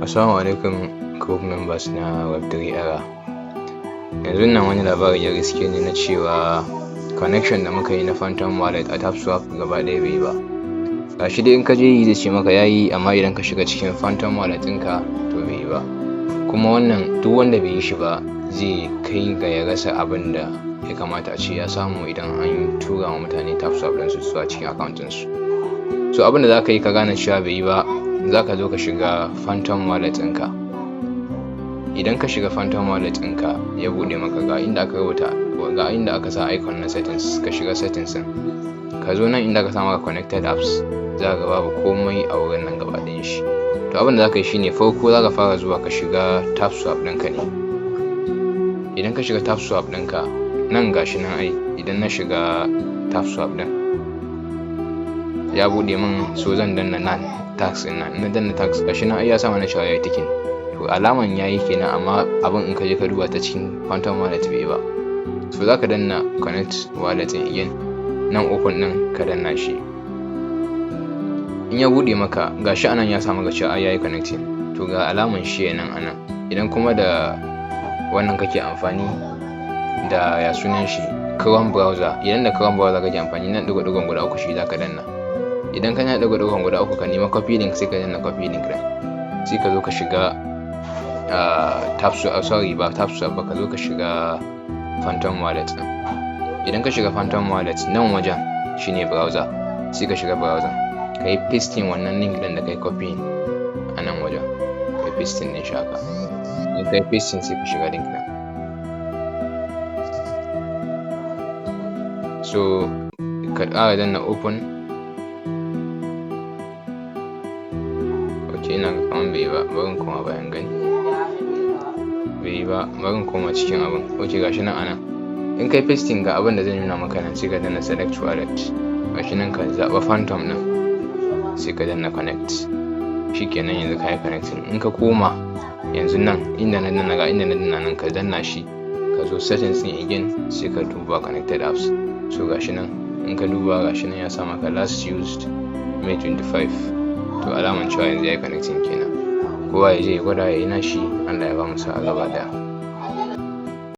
Assalamu alaikum group members na Web3 Era. Yanzu nan wani labari ya riske ni na cewa connection da muka yi na Phantom Wallet a TapSwap gaba ɗaya bai yi ba. Gashi dai in ka je yi zai ce maka yayi, amma idan ka shiga cikin Phantom Wallet ɗinka to bai yi ba. Kuma wannan duk wanda bai yi shi ba zai kai ga ya rasa abin da ya kamata a ce ya samu idan an tura wa mutane TapSwap ɗinsu zuwa cikin account ɗinsu. So abin da za ka yi ka gane cewa bai yi ba, za ka zo ka shiga Phantom Wallet ɗinka. Idan ka shiga Phantom Wallet ɗinka ya buɗe maka ga inda aka rubuta, ga inda aka sa icon na settings, ka shiga settings ɗin. Ka zo nan inda aka sa maka connected apps, za ka babu komai a wurin nan gaba ɗayan shi. To abin da za ka yi shine farko za ka fara zuwa ka shiga TapSwap ɗinka ne. Idan ka shiga TapSwap ɗinka, nan gashi nan ai, idan na shiga TapSwap ɗin ya buɗe min, so zan danna nan tax ɗin nan. Na danna tax gashi nan ai ya sa mana cewa yayi ticking. To alaman yayi kenan, amma abin in ka je ka duba ta cikin Phantom Wallet bai ba. So za ka danna connect wallet ɗin again, nan open ɗin ka danna shi. In ya buɗe maka gashi anan ya sa maka cewa yayi connecting, to ga alaman shi nan anan. Idan kuma da wannan kake amfani da ya sunan shi Chrome browser, idan da Chrome browser kake amfani, nan ɗigo-ɗigon guda uku shi za ka danna. Idan kana ɗigo-ɗigon guda uku ka nema copy link, sai ka danna copy link ɗin, sai ka zo ka shiga TapSwap, ba TapSwap ba, ka zo ka shiga Phantom Wallet ɗin. Idan ka shiga Phantom Wallet, nan wajen shine browser, sai ka shiga browser, ka yi pasting wannan link ɗin da kai copy a nan wajen, ka yi pasting ɗin shi haka. Idan ka yi pasting sai ka shiga link ɗin. So ka ƙara danna open. Ina ga kaman bai yi ba, bari in koma bayan gani. Bai yi ba, bari in koma cikin abin. Ok, gashi nan anan. In kai pasting ga abin da zai nuna maka nan, sai ka danna select wallet. Gashi nan ka zaɓa Phantom ɗin, sai ka danna connect. Shikenan yanzu ka yi connecting. In ka koma yanzu nan inda na danna, ga inda na danna nan, ka danna shi. Ka zo settings ɗin again, sai ka duba connected apps. So gashi nan, in ka duba gashi nan ya sa maka last used May 25. To alaman cewa yanzu ya yi connecting kenan. Kowa ya je ya gwada ya yi nashi. Allah ya ba mu sa'a gaba daya.